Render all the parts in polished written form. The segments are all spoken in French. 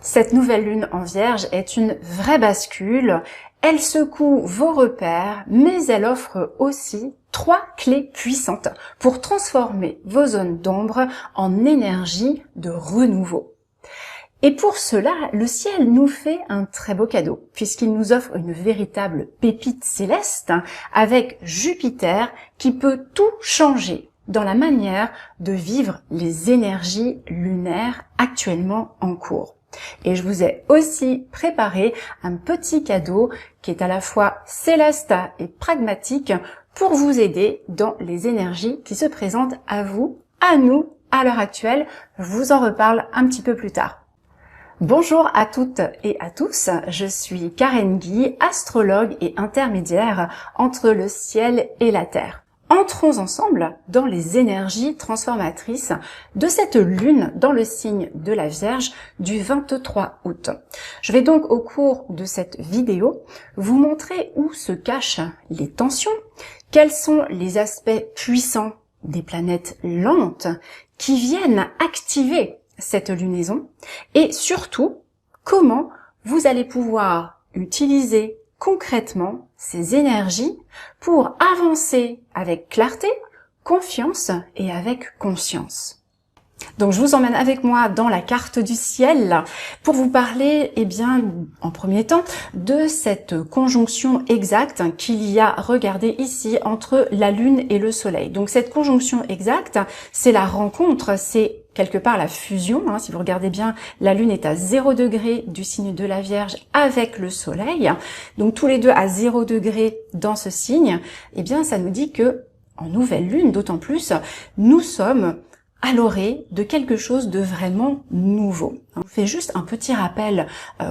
Cette nouvelle lune en Vierge est une vraie bascule. Elle secoue vos repères, mais elle offre aussi 3 clés puissantes pour transformer vos zones d'ombre en énergie de renouveau. Et pour cela, le ciel nous fait un très beau cadeau, puisqu'il nous offre une véritable pépite céleste avec Jupiter qui peut tout changer dans la manière de vivre les énergies lunaires actuellement en cours. Et je vous ai aussi préparé un petit cadeau qui est à la fois céleste et pragmatique pour vous aider dans les énergies qui se présentent à vous, à nous, à l'heure actuelle. Je vous en reparle un petit peu plus tard. Bonjour à toutes et à tous, je suis Karen Guy, astrologue et intermédiaire entre le ciel et la terre. Entrons ensemble dans les énergies transformatrices de cette lune dans le signe de la Vierge du 23 août. Je vais donc au cours de cette vidéo vous montrer où se cachent les tensions, quels sont les aspects puissants des planètes lentes qui viennent activer cette lunaison et surtout comment vous allez pouvoir utiliser concrètement ces énergies pour avancer avec clarté, confiance et avec conscience. Donc je vous emmène avec moi dans la carte du ciel pour vous parler, en premier temps, de cette conjonction exacte qu'il y a, regardez ici, entre la Lune et le Soleil. Donc cette conjonction exacte, c'est la rencontre, c'est quelque part la fusion. Si vous regardez bien, la Lune est à 0 degré du signe de la Vierge avec le Soleil. Donc tous les deux à 0 degré dans ce signe. Ça nous dit que en nouvelle Lune, d'autant plus, nous sommes à l'orée de quelque chose de vraiment nouveau. Je vous fais juste un petit rappel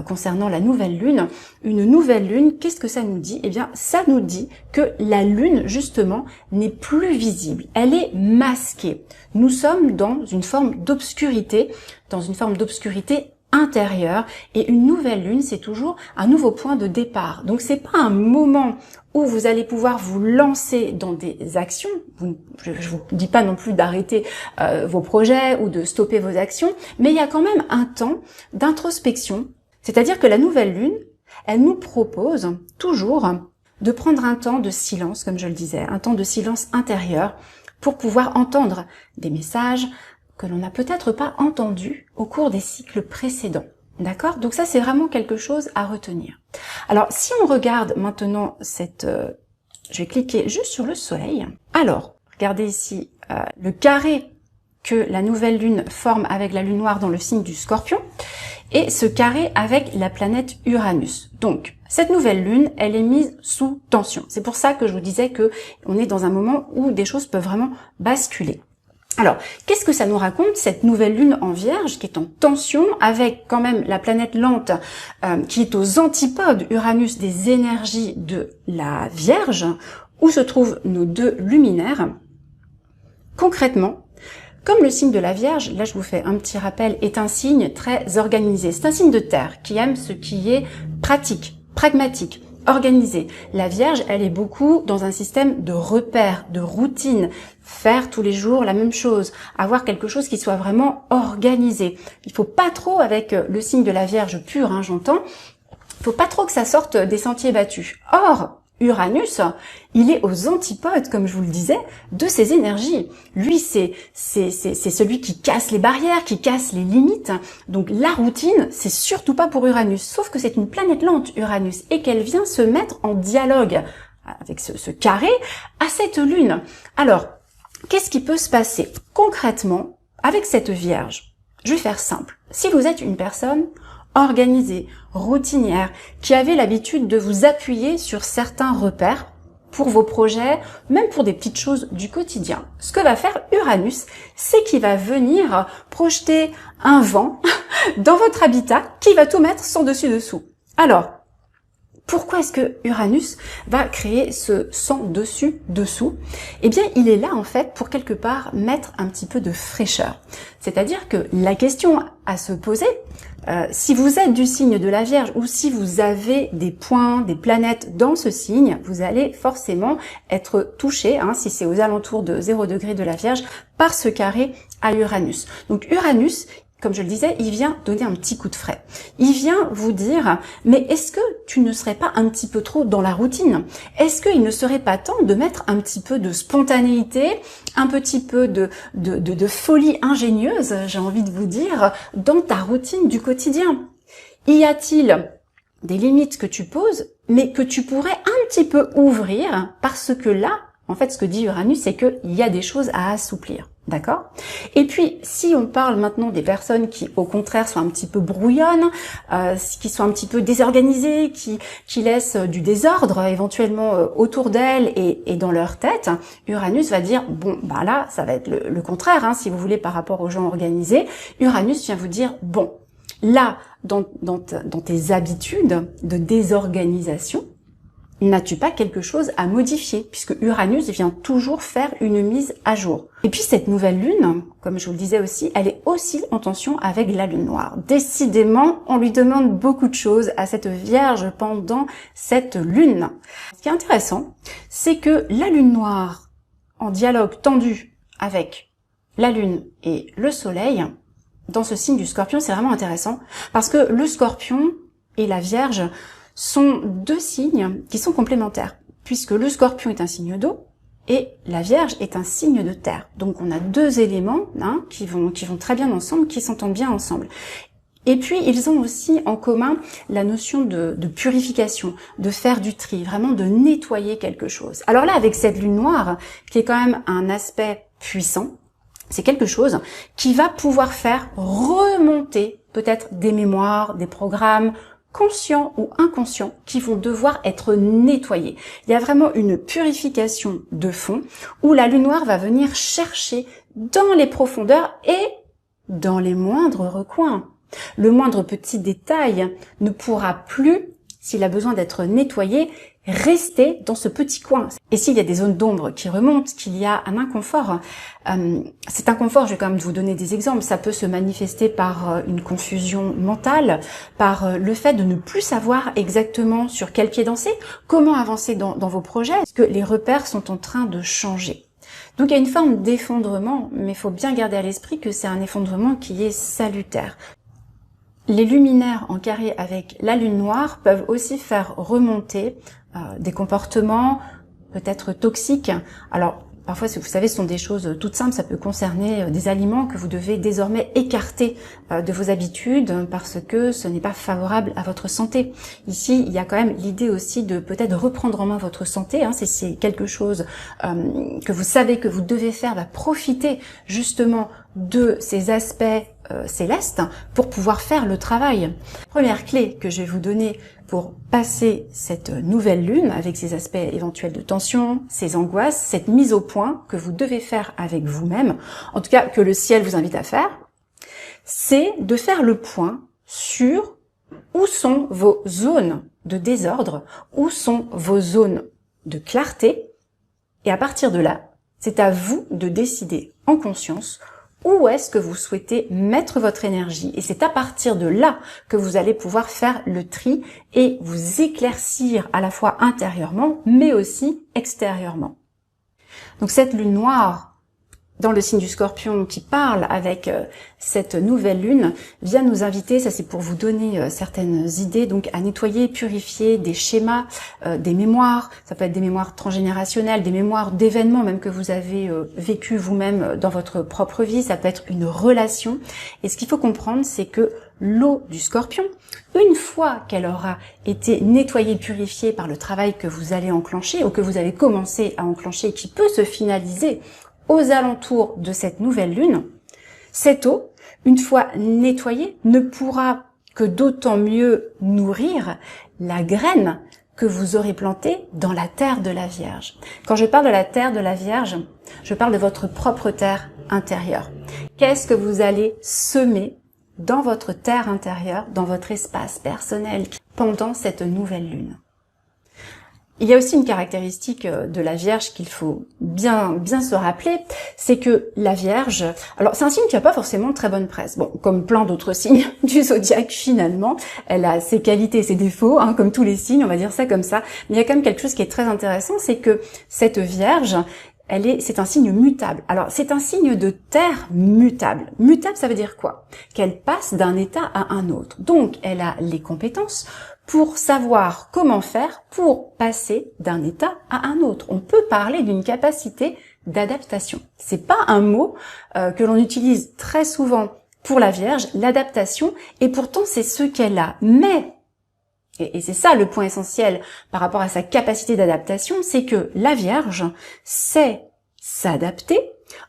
concernant la nouvelle lune. Une nouvelle lune, qu'est-ce que ça nous dit ? Ça nous dit que la lune, justement, n'est plus visible. Elle est masquée. Nous sommes dans une forme d'obscurité, intérieure, et une nouvelle lune, c'est toujours un nouveau point de départ. Donc c'est pas un moment où vous allez pouvoir vous lancer dans des actions. Je vous dis pas non plus d'arrêter vos projets ou de stopper vos actions, mais il y a quand même un temps d'introspection. C'est-à-dire que la nouvelle lune, elle nous propose toujours de prendre un temps de silence, comme je le disais, un temps de silence intérieur pour pouvoir entendre des messages que l'on n'a peut-être pas entendu au cours des cycles précédents. D'accord ? Donc ça, c'est vraiment quelque chose à retenir. Alors, si on regarde maintenant je vais cliquer juste sur le soleil. Alors, regardez ici le carré que la nouvelle lune forme avec la lune noire dans le signe du Scorpion et ce carré avec la planète Uranus. Donc, cette nouvelle lune, elle est mise sous tension. C'est pour ça que je vous disais que on est dans un moment où des choses peuvent vraiment basculer. Alors, qu'est-ce que ça nous raconte, cette nouvelle lune en Vierge qui est en tension avec quand même la planète lente qui est aux antipodes Uranus des énergies de la Vierge, où se trouvent nos deux luminaires. Concrètement, comme le signe de la Vierge, là je vous fais un petit rappel, est un signe très organisé. C'est un signe de terre qui aime ce qui est pratique, pragmatique, organisé. La Vierge, elle est beaucoup dans un système de repères, de routine, faire tous les jours la même chose, avoir quelque chose qui soit vraiment organisé. Il faut pas trop, avec le signe de la Vierge pur, j'entends, il faut pas trop que ça sorte des sentiers battus. Or, Uranus, il est aux antipodes, comme je vous le disais, de ces énergies. Lui, c'est celui qui casse les barrières, qui casse les limites. Donc la routine, c'est surtout pas pour Uranus. Sauf que c'est une planète lente, Uranus, et qu'elle vient se mettre en dialogue avec ce carré à cette lune. Alors, qu'est-ce qui peut se passer concrètement avec cette Vierge ? Je vais faire simple. Si vous êtes une personne organisée, routinière, qui avait l'habitude de vous appuyer sur certains repères pour vos projets, même pour des petites choses du quotidien. Ce que va faire Uranus, c'est qu'il va venir projeter un vent dans votre habitat qui va tout mettre sans dessus-dessous. Alors, pourquoi est-ce que Uranus va créer ce sans dessus-dessous ? Il est là en fait pour quelque part mettre un petit peu de fraîcheur. C'est-à-dire que la question à se poser, si vous êtes du signe de la Vierge ou si vous avez des points, des planètes dans ce signe, vous allez forcément être touché, si c'est aux alentours de 0 degré de la Vierge, par ce carré à Uranus. Donc Uranus, comme je le disais, il vient donner un petit coup de frais. Il vient vous dire, mais est-ce que tu ne serais pas un petit peu trop dans la routine? Est-ce qu'il ne serait pas temps de mettre un petit peu de spontanéité, un petit peu de folie ingénieuse, j'ai envie de vous dire, dans ta routine du quotidien? Y a-t-il des limites que tu poses, mais que tu pourrais un petit peu ouvrir, parce que là, en fait, ce que dit Uranus, c'est qu'il y a des choses à assouplir. D'accord? Et puis, si on parle maintenant des personnes qui, au contraire, sont un petit peu brouillonnes, qui sont un petit peu désorganisées, qui laissent du désordre éventuellement autour d'elles et dans leur tête, Uranus va dire, bon, bah là, ça va être le contraire, hein, si vous voulez, par rapport aux gens organisés. Uranus vient vous dire, bon, là, dans tes habitudes de désorganisation, n'as-tu pas quelque chose à modifier, puisque Uranus vient toujours faire une mise à jour. Et puis cette nouvelle lune, comme je vous le disais aussi, elle est aussi en tension avec la lune noire. Décidément, on lui demande beaucoup de choses à cette Vierge pendant cette lune. Ce qui est intéressant, c'est que la lune noire, en dialogue tendu avec la lune et le soleil, dans ce signe du Scorpion, c'est vraiment intéressant, parce que le Scorpion et la Vierge sont deux signes qui sont complémentaires, puisque le Scorpion est un signe d'eau et la Vierge est un signe de terre. Donc on a deux éléments qui vont très bien ensemble, qui s'entendent bien ensemble. Et puis ils ont aussi en commun la notion de purification, de faire du tri, vraiment de nettoyer quelque chose. Alors là, avec cette lune noire, qui est quand même un aspect puissant, c'est quelque chose qui va pouvoir faire remonter peut-être des mémoires, des programmes, conscients ou inconscients, qui vont devoir être nettoyés. Il y a vraiment une purification de fond où la lune noire va venir chercher dans les profondeurs et dans les moindres recoins. Le moindre petit détail ne pourra plus, s'il a besoin d'être nettoyé, rester dans ce petit coin. Et s'il y a des zones d'ombre qui remontent, qu'il y a un inconfort, cet inconfort, je vais quand même vous donner des exemples, ça peut se manifester par une confusion mentale, par le fait de ne plus savoir exactement sur quel pied danser, comment avancer dans vos projets, parce que les repères sont en train de changer. Donc il y a une forme d'effondrement, mais il faut bien garder à l'esprit que c'est un effondrement qui est salutaire. Les luminaires en carré avec la lune noire peuvent aussi faire remonter des comportements peut-être toxiques. Alors parfois, vous savez, ce sont des choses toutes simples, ça peut concerner des aliments que vous devez désormais écarter de vos habitudes parce que ce n'est pas favorable à votre santé. Ici, il y a quand même l'idée aussi de peut-être reprendre en main votre santé, si c'est quelque chose que vous savez que vous devez faire, profiter justement de ces aspects célestes pour pouvoir faire le travail. Première clé que je vais vous donner pour passer cette nouvelle lune avec ses aspects éventuels de tension, ses angoisses, cette mise au point que vous devez faire avec vous-même, en tout cas que le ciel vous invite à faire, c'est de faire le point sur où sont vos zones de désordre, où sont vos zones de clarté, et à partir de là, c'est à vous de décider en conscience où est-ce que vous souhaitez mettre votre énergie. Et c'est à partir de là que vous allez pouvoir faire le tri et vous éclaircir à la fois intérieurement, mais aussi extérieurement. Donc cette lune noire dans le signe du Scorpion qui parle avec cette nouvelle lune vient nous inviter, ça c'est pour vous donner certaines idées, donc à nettoyer, purifier des schémas, des mémoires, ça peut être des mémoires transgénérationnelles, des mémoires d'événements même que vous avez vécu vous-même dans votre propre vie, ça peut être une relation. Et ce qu'il faut comprendre, c'est que l'eau du Scorpion, une fois qu'elle aura été nettoyée, purifiée par le travail que vous allez enclencher ou que vous avez commencé à enclencher et qui peut se finaliser aux alentours de cette nouvelle lune, cette eau, une fois nettoyée, ne pourra que d'autant mieux nourrir la graine que vous aurez plantée dans la terre de la Vierge. Quand je parle de la terre de la Vierge, je parle de votre propre terre intérieure. Qu'est-ce que vous allez semer dans votre terre intérieure, dans votre espace personnel pendant cette nouvelle lune? Il y a aussi une caractéristique de la Vierge qu'il faut bien se rappeler, c'est que la Vierge, alors c'est un signe qui n'a pas forcément très bonne presse. Bon, comme plein d'autres signes du zodiaque finalement, elle a ses qualités et ses défauts, comme tous les signes, on va dire ça comme ça. Mais il y a quand même quelque chose qui est très intéressant, c'est que cette Vierge, c'est un signe mutable. Alors, c'est un signe de terre mutable. Mutable, ça veut dire quoi? Qu'elle passe d'un état à un autre. Donc, elle a les compétences pour savoir comment faire pour passer d'un état à un autre. On peut parler d'une capacité d'adaptation. C'est pas un mot que l'on utilise très souvent pour la Vierge, l'adaptation, et pourtant c'est ce qu'elle a. Mais, et c'est ça le point essentiel par rapport à sa capacité d'adaptation, c'est que la Vierge sait s'adapter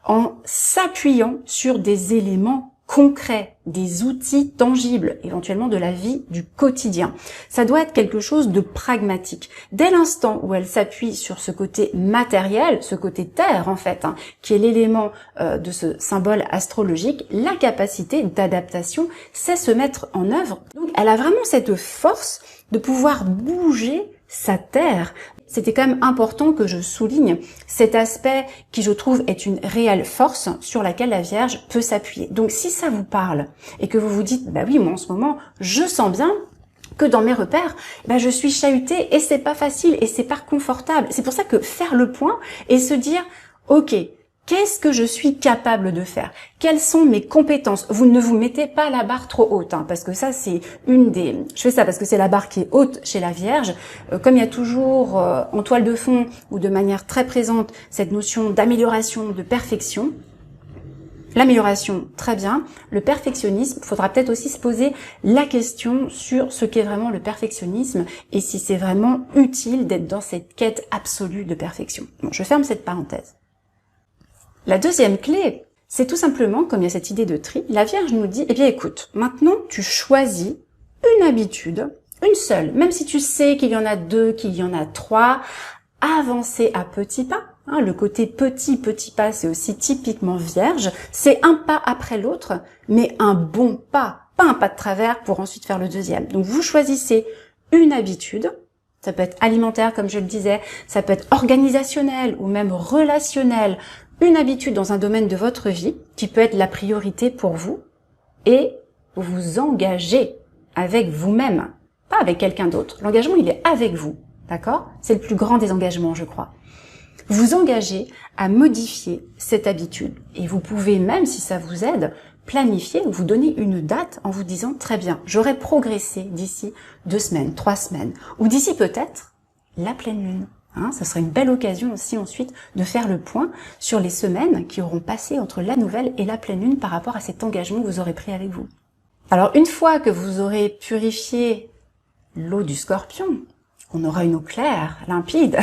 en s'appuyant sur des éléments concrets, des outils tangibles, éventuellement de la vie du quotidien. Ça doit être quelque chose de pragmatique. Dès l'instant où elle s'appuie sur ce côté matériel, ce côté terre en fait, qui est l'élément de ce symbole astrologique, la capacité d'adaptation sait se mettre en œuvre. Donc elle a vraiment cette force de pouvoir bouger sa terre. C'était quand même important que je souligne cet aspect qui, je trouve, est une réelle force sur laquelle la Vierge peut s'appuyer. Donc, si ça vous parle et que vous vous dites, bah oui, moi en ce moment, je sens bien que dans mes repères, je suis chahutée et c'est pas facile et c'est pas confortable. C'est pour ça que faire le point et se dire, ok, qu'est-ce que je suis capable de faire? Quelles sont mes compétences? Vous ne vous mettez pas la barre trop haute, parce que ça, c'est je fais ça parce que c'est la barre qui est haute chez la Vierge. Comme il y a toujours en toile de fond ou de manière très présente cette notion d'amélioration, de perfection, l'amélioration, très bien. Le perfectionnisme, il faudra peut-être aussi se poser la question sur ce qu'est vraiment le perfectionnisme et si c'est vraiment utile d'être dans cette quête absolue de perfection. Bon, je ferme cette parenthèse. La deuxième clé, c'est tout simplement, comme il y a cette idée de tri, la Vierge nous dit, eh bien écoute, maintenant tu choisis une habitude, une seule, même si tu sais qu'il y en a 2, qu'il y en a 3, avancer à petits pas. Le côté petit pas, c'est aussi typiquement Vierge, c'est un pas après l'autre, mais un bon pas, pas un pas de travers pour ensuite faire le deuxième. Donc vous choisissez une habitude. Ça peut être alimentaire, comme je le disais, ça peut être organisationnel ou même relationnel, une habitude dans un domaine de votre vie qui peut être la priorité pour vous et vous vous engagez avec vous-même, pas avec quelqu'un d'autre. L'engagement, il est avec vous, d'accord? C'est le plus grand des engagements, je crois. Vous engagez à modifier cette habitude et vous pouvez même, si ça vous aide, planifier ou vous donner une date en vous disant très bien, j'aurai progressé d'ici 2 semaines, 3 semaines ou d'ici peut-être la pleine lune. Ça serait une belle occasion aussi ensuite de faire le point sur les semaines qui auront passé entre la nouvelle et la pleine lune par rapport à cet engagement que vous aurez pris avec vous. Alors une fois que vous aurez purifié l'eau du Scorpion, on aura une eau claire, limpide,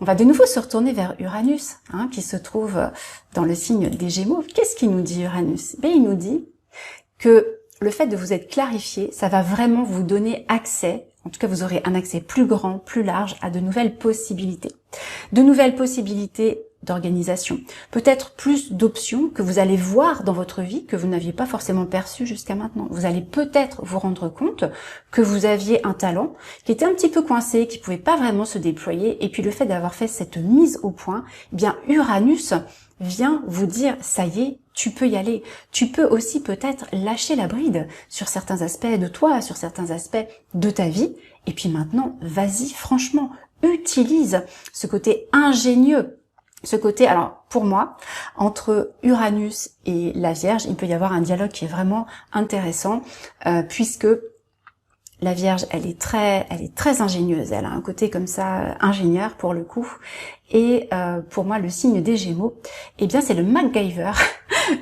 on va de nouveau se retourner vers Uranus, qui se trouve dans le signe des Gémeaux. Qu'est-ce qu'il nous dit Uranus? Il nous dit que le fait de vous être clarifié, ça va vraiment vous donner accès, en tout cas vous aurez un accès plus grand, plus large à de nouvelles possibilités. De nouvelles possibilités d'organisation. Peut-être plus d'options que vous allez voir dans votre vie que vous n'aviez pas forcément perçues jusqu'à maintenant. Vous allez peut-être vous rendre compte que vous aviez un talent qui était un petit peu coincé, qui pouvait pas vraiment se déployer. Et puis le fait d'avoir fait cette mise au point, Uranus vient vous dire, ça y est, tu peux y aller. Tu peux aussi peut-être lâcher la bride sur certains aspects de toi, sur certains aspects de ta vie. Et puis maintenant, vas-y, franchement, utilise ce côté ingénieux. Ce côté, alors pour moi, entre Uranus et la Vierge, il peut y avoir un dialogue qui est vraiment intéressant, puisque la Vierge, elle est très ingénieuse, elle a un côté comme ça, ingénieur pour le coup, et pour moi, le signe des Gémeaux, c'est le MacGyver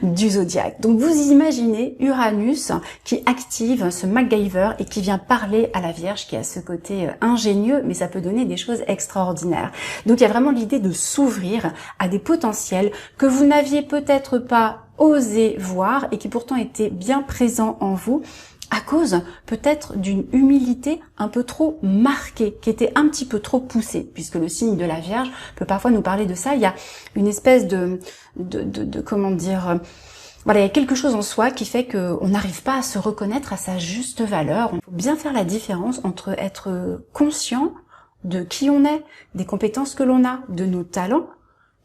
du zodiaque. Donc vous imaginez Uranus qui active ce MacGyver et qui vient parler à la Vierge qui a ce côté ingénieux, mais ça peut donner des choses extraordinaires. Donc il y a vraiment l'idée de s'ouvrir à des potentiels que vous n'aviez peut-être pas osé voir et qui pourtant étaient bien présents en vous, à cause peut-être d'une humilité un peu trop marquée, qui était un petit peu trop poussée, puisque le signe de la Vierge peut parfois nous parler de ça. Il y a une espèce comment dire, voilà, il y a quelque chose en soi qui fait qu'on n'arrive pas à se reconnaître à sa juste valeur. Il faut bien faire la différence entre être conscient de qui on est, des compétences que l'on a, de nos talents,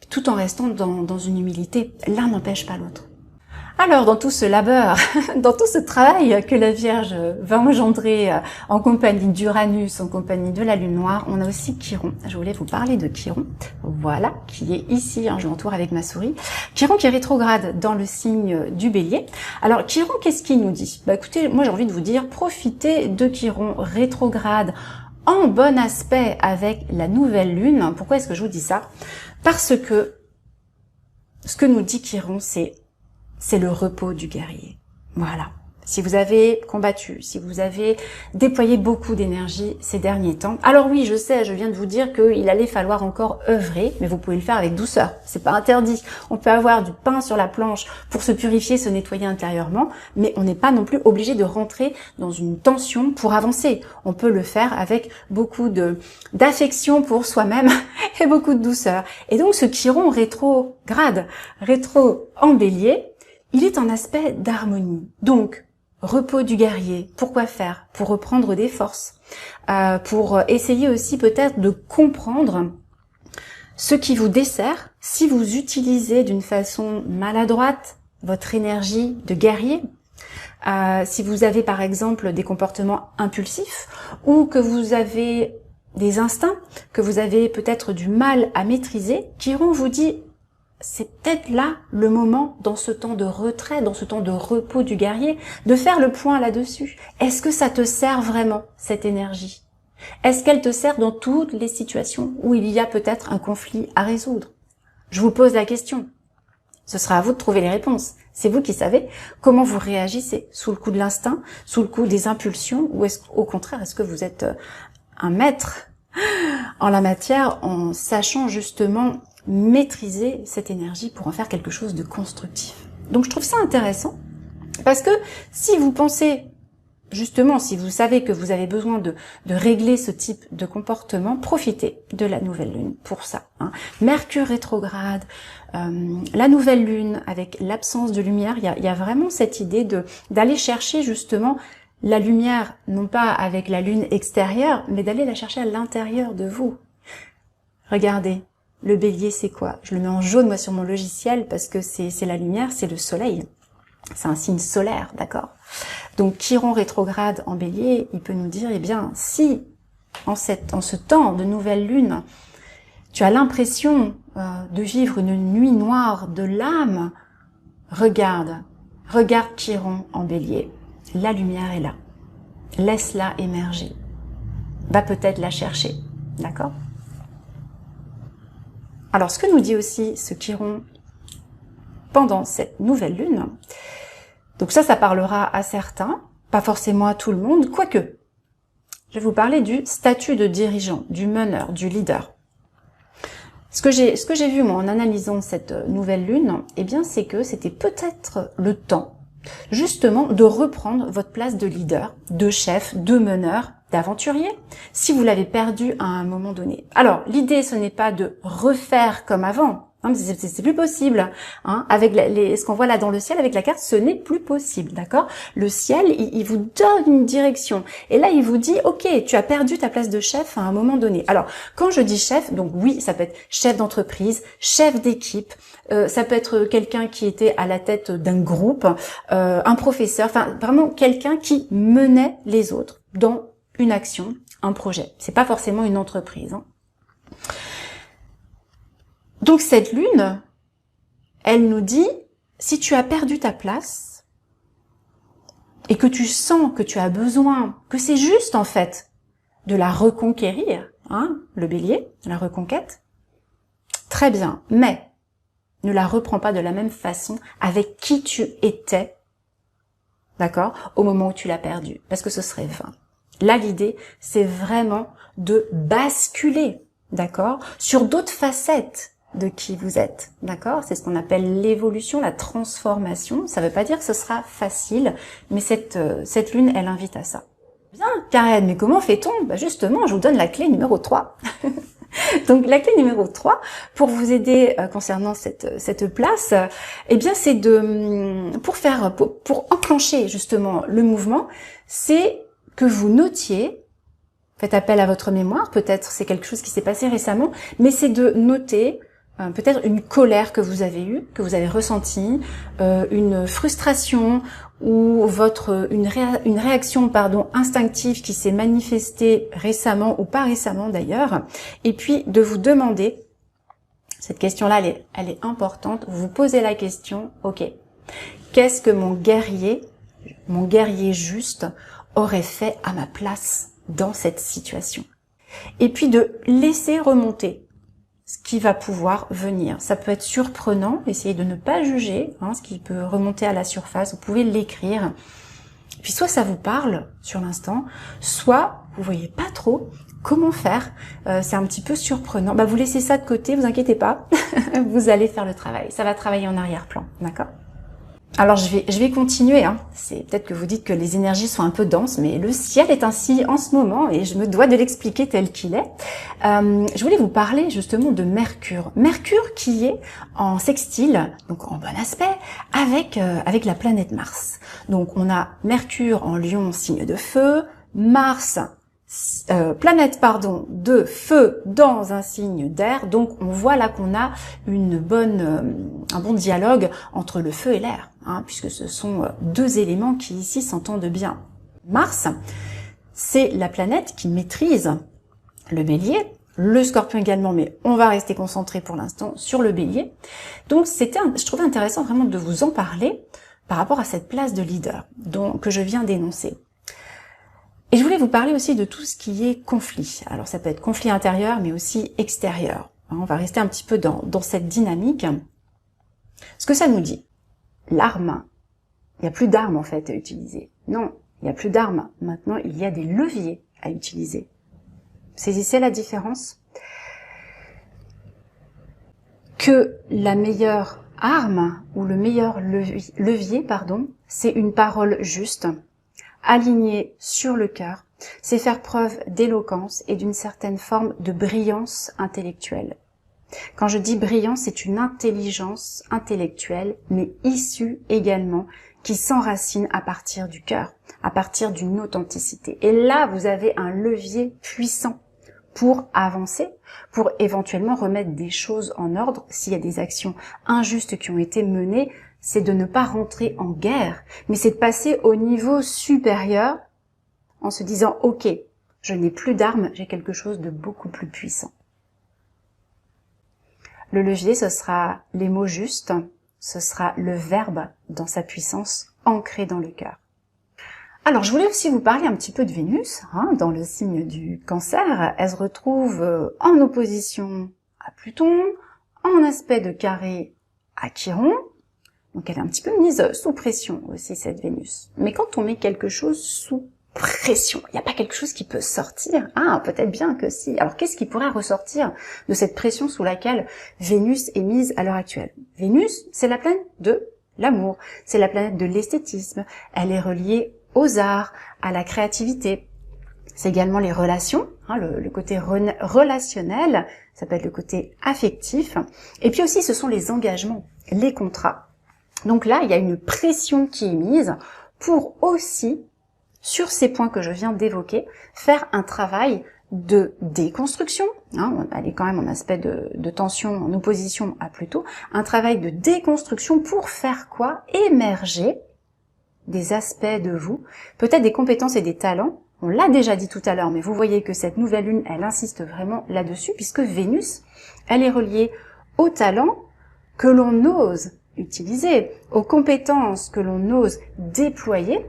tout en restant dans une humilité. L'un n'empêche pas l'autre. Alors, dans tout ce labeur, dans tout ce travail que la Vierge va engendrer en compagnie d'Uranus, en compagnie de la Lune Noire, on a aussi Chiron. Je voulais vous parler de Chiron, voilà, qui est ici, je l'entoure avec ma souris. Chiron qui est rétrograde dans le signe du Bélier. Alors, Chiron, qu'est-ce qu'il nous dit? Bah écoutez, moi j'ai envie de vous dire, profitez de Chiron rétrograde en bon aspect avec la nouvelle Lune. Pourquoi est-ce que je vous dis ça? Parce que ce que nous dit Chiron, c'est le repos du guerrier. Voilà. Si vous avez combattu, si vous avez déployé beaucoup d'énergie ces derniers temps. Alors oui, je sais, je viens de vous dire qu'il allait falloir encore œuvrer, mais vous pouvez le faire avec douceur. C'est pas interdit. On peut avoir du pain sur la planche pour se purifier, se nettoyer intérieurement, mais on n'est pas non plus obligé de rentrer dans une tension pour avancer. On peut le faire avec beaucoup d'affection pour soi-même et beaucoup de douceur. Et donc ce Chiron rétrograde, rétro en Bélier, il est en aspect d'harmonie. Donc, repos du guerrier. Pourquoi faire? Pour reprendre des forces. Pour essayer aussi peut-être de comprendre ce qui vous dessert si vous utilisez d'une façon maladroite votre énergie de guerrier. Si vous avez par exemple des comportements impulsifs ou que vous avez des instincts, que vous avez peut-être du mal à maîtriser, Chiron vous dit c'est peut-être là le moment, dans ce temps de retrait, dans ce temps de repos du guerrier, de faire le point là-dessus. Est-ce que ça te sert vraiment, cette énergie? Est-ce qu'elle te sert dans toutes les situations où il y a peut-être un conflit à résoudre? Je vous pose la question. Ce sera à vous de trouver les réponses. C'est vous qui savez comment vous réagissez, sous le coup de l'instinct, sous le coup des impulsions, ou au contraire, est-ce que vous êtes un maître en la matière, en sachant justement maîtriser cette énergie pour en faire quelque chose de constructif. Donc je trouve ça intéressant, parce que si vous pensez, justement, si vous savez que vous avez besoin de régler ce type de comportement, profitez de la nouvelle lune pour ça. Mercure rétrograde, la nouvelle lune avec l'absence de lumière, il y a vraiment cette idée d'aller chercher justement la lumière, non pas avec la lune extérieure, mais d'aller la chercher à l'intérieur de vous. Regardez. Le bélier, c'est quoi? Je le mets en jaune, moi, sur mon logiciel, parce que c'est la lumière, c'est le soleil. C'est un signe solaire, d'accord? Donc, Chiron rétrograde en bélier, il peut nous dire, eh bien, si, en ce temps de nouvelle lune, tu as l'impression de vivre une nuit noire de l'âme, regarde Chiron en bélier. La lumière est là. Laisse-la émerger. Va peut-être la chercher, d'accord? Alors, ce que nous dit aussi ce Chiron pendant cette nouvelle lune, donc ça parlera à certains, pas forcément à tout le monde, quoique. Je vais vous parler du statut de dirigeant, du meneur, du leader. Ce que j'ai vu, moi, en analysant cette nouvelle lune, eh bien, c'est que c'était peut-être le temps, justement, de reprendre votre place de leader, de chef, de meneur, d'aventurier, si vous l'avez perdu à un moment donné. Alors, l'idée, ce n'est pas de refaire comme avant, c'est plus possible. Avec ce qu'on voit là dans le ciel, avec la carte, ce n'est plus possible, d'accord? Le ciel, il vous donne une direction. Et là, il vous dit, ok, tu as perdu ta place de chef à un moment donné. Alors, quand je dis chef, donc oui, ça peut être chef d'entreprise, chef d'équipe, ça peut être quelqu'un qui était à la tête d'un groupe, un professeur, enfin, vraiment quelqu'un qui menait les autres dans une action, un projet. C'est pas forcément une entreprise. Donc cette lune, elle nous dit, si tu as perdu ta place et que tu sens que tu as besoin, que c'est juste en fait de la reconquérir, le bélier, la reconquête, très bien, mais ne la reprends pas de la même façon avec qui tu étais, d'accord, au moment où tu l'as perdue, parce que ce serait vain. Là, l'idée, c'est vraiment de basculer, d'accord, sur d'autres facettes de qui vous êtes, d'accord? C'est ce qu'on appelle l'évolution, la transformation. Ça ne veut pas dire que ce sera facile, mais cette lune, elle invite à ça. Bien, Karen, mais comment fait-on? Bah justement, je vous donne la clé numéro 3. Donc, la clé numéro 3, pour vous aider concernant cette place, eh bien, c'est pour enclencher justement le mouvement, c'est que vous notiez, faites appel à votre mémoire, peut-être c'est quelque chose qui s'est passé récemment, mais c'est de noter peut-être une colère que vous avez eue, que vous avez ressentie, une frustration ou une réaction instinctive qui s'est manifestée récemment ou pas récemment d'ailleurs, et puis de vous demander, cette question-là elle est importante, vous vous posez la question, ok, qu'est-ce que mon guerrier juste aurait fait à ma place dans cette situation? Et puis de laisser remonter ce qui va pouvoir venir. Ça peut être surprenant, essayez de ne pas juger ce qui peut remonter à la surface, vous pouvez l'écrire. Puis soit ça vous parle sur l'instant, soit vous voyez pas trop comment faire, c'est un petit peu surprenant. Vous laissez ça de côté, vous inquiétez pas, vous allez faire le travail, ça va travailler en arrière-plan, d'accord? Alors je vais continuer, c'est peut-être que vous dites que les énergies sont un peu denses, mais le ciel est ainsi en ce moment et je me dois de l'expliquer tel qu'il est. Je voulais vous parler justement de Mercure. Mercure qui est en sextile, donc en bon aspect, avec la planète Mars. Donc on a Mercure en Lion, signe de feu, Mars, planète de feu dans un signe d'air, donc on voit là qu'on a un bon dialogue entre le feu et l'air, puisque ce sont deux éléments qui ici s'entendent bien. Mars, c'est la planète qui maîtrise le Bélier, le Scorpion également, mais on va rester concentré pour l'instant sur le Bélier. Donc je trouvais intéressant vraiment de vous en parler par rapport à cette place de leader que je viens d'énoncer. Et je voulais vous parler aussi de tout ce qui est conflit. Alors ça peut être conflit intérieur, mais aussi extérieur. On va rester un petit peu dans cette dynamique. Ce que ça nous dit, l'arme, il n'y a plus d'armes en fait à utiliser. Non, il n'y a plus d'armes. Maintenant, il y a des leviers à utiliser. Saisissez la différence? Que la meilleure arme, ou le meilleur levier, c'est une parole juste, aligné sur le cœur, c'est faire preuve d'éloquence et d'une certaine forme de brillance intellectuelle. Quand je dis brillance, c'est une intelligence intellectuelle, mais issue également, qui s'enracine à partir du cœur, à partir d'une authenticité. Et là, vous avez un levier puissant pour avancer, pour éventuellement remettre des choses en ordre s'il y a des actions injustes qui ont été menées. C'est de ne pas rentrer en guerre, mais c'est de passer au niveau supérieur en se disant « Ok, je n'ai plus d'armes, j'ai quelque chose de beaucoup plus puissant. » Le levier, ce sera les mots justes, ce sera le verbe dans sa puissance, ancré dans le cœur. Alors, je voulais aussi vous parler un petit peu de Vénus, dans le signe du Cancer. Elle se retrouve en opposition à Pluton, en aspect de carré à Chiron. Donc elle est un petit peu mise sous pression aussi, cette Vénus. Mais quand on met quelque chose sous pression, il n'y a pas quelque chose qui peut sortir? Peut-être bien que si. Alors qu'est-ce qui pourrait ressortir de cette pression sous laquelle Vénus est mise à l'heure actuelle? Vénus, c'est la planète de l'amour, c'est la planète de l'esthétisme. Elle est reliée aux arts, à la créativité. C'est également les relations, le côté relationnel, ça peut être le côté affectif. Et puis aussi, ce sont les engagements, les contrats. Donc là, il y a une pression qui est mise pour aussi, sur ces points que je viens d'évoquer, faire un travail de déconstruction. Elle est quand même en aspect de tension, en opposition à Pluton. Un travail de déconstruction pour faire quoi? Émerger des aspects de vous, peut-être des compétences et des talents. On l'a déjà dit tout à l'heure, mais vous voyez que cette nouvelle lune, elle insiste vraiment là-dessus, puisque Vénus, elle est reliée aux talents que l'on ose utiliser, aux compétences que l'on ose déployer,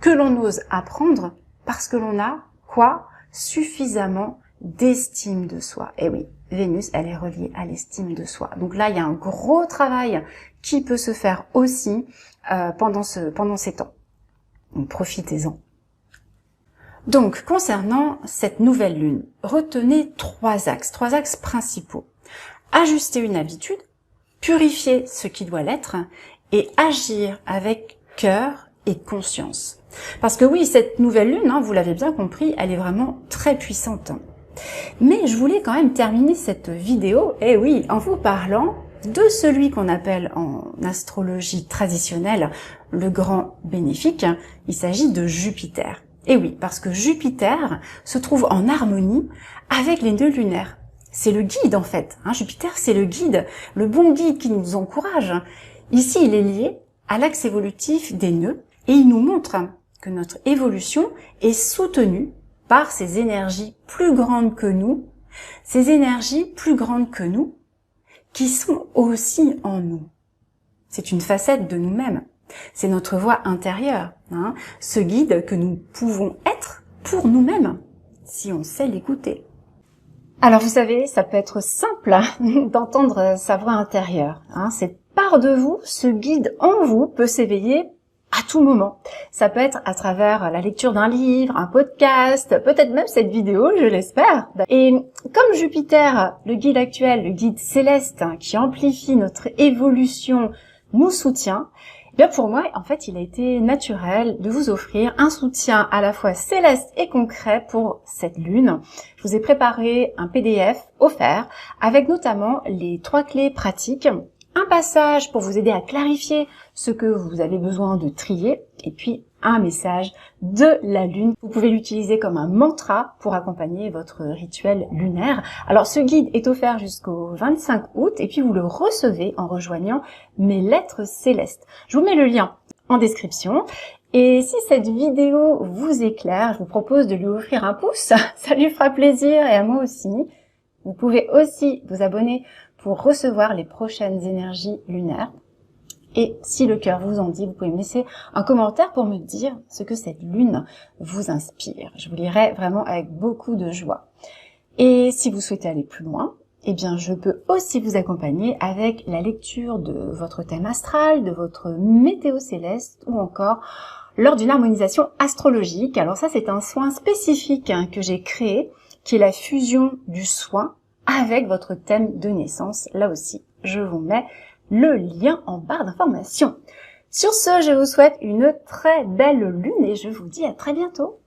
que l'on ose apprendre, parce que l'on a quoi? Suffisamment d'estime de soi. Et oui, Vénus, elle est reliée à l'estime de soi. Donc là, il y a un gros travail qui peut se faire aussi pendant ces temps. Donc profitez-en. Donc, concernant cette nouvelle lune, retenez trois axes principaux. Ajuster une habitude, purifier ce qui doit l'être et agir avec cœur et conscience. Parce que oui, cette nouvelle lune, vous l'avez bien compris, elle est vraiment très puissante. Mais je voulais quand même terminer cette vidéo, en vous parlant de celui qu'on appelle en astrologie traditionnelle le grand bénéfique. Il s'agit de Jupiter. Et oui, parce que Jupiter se trouve en harmonie avec les nœuds lunaires. C'est le guide en fait. Jupiter, c'est le guide, le bon guide qui nous encourage. Ici, il est lié à l'axe évolutif des nœuds et il nous montre que notre évolution est soutenue par ces énergies plus grandes que nous, ces énergies plus grandes que nous qui sont aussi en nous. C'est une facette de nous-mêmes. C'est notre voix intérieure, ce guide que nous pouvons être pour nous-mêmes si on sait l'écouter. Alors vous savez, ça peut être simple d'entendre sa voix intérieure. Cette part de vous, ce guide en vous peut s'éveiller à tout moment. Ça peut être à travers la lecture d'un livre, un podcast, peut-être même cette vidéo, je l'espère. Et comme Jupiter, le guide actuel, le guide céleste qui amplifie notre évolution, nous soutient, bien pour moi, en fait, il a été naturel de vous offrir un soutien à la fois céleste et concret pour cette lune. Je vous ai préparé un PDF offert avec notamment les 3 clés pratiques, un passage pour vous aider à clarifier ce que vous avez besoin de trier et puis un message de la lune. Vous pouvez l'utiliser comme un mantra pour accompagner votre rituel lunaire. Alors ce guide est offert jusqu'au 25 août et puis vous le recevez en rejoignant mes lettres célestes. Je vous mets le lien en description. Et si cette vidéo vous éclaire, je vous propose de lui offrir un pouce, ça lui fera plaisir et à moi aussi. Vous pouvez aussi vous abonner pour recevoir les prochaines énergies lunaires. Et si le cœur vous en dit, vous pouvez me laisser un commentaire pour me dire ce que cette lune vous inspire. Je vous lirai vraiment avec beaucoup de joie. Et si vous souhaitez aller plus loin, eh bien je peux aussi vous accompagner avec la lecture de votre thème astral, de votre météo céleste ou encore lors d'une harmonisation astrologique. Alors ça c'est un soin spécifique que j'ai créé, qui est la fusion du soin avec votre thème de naissance. Là aussi, je vous mets le lien en barre d'information. Sur ce, je vous souhaite une très belle lune et je vous dis à très bientôt.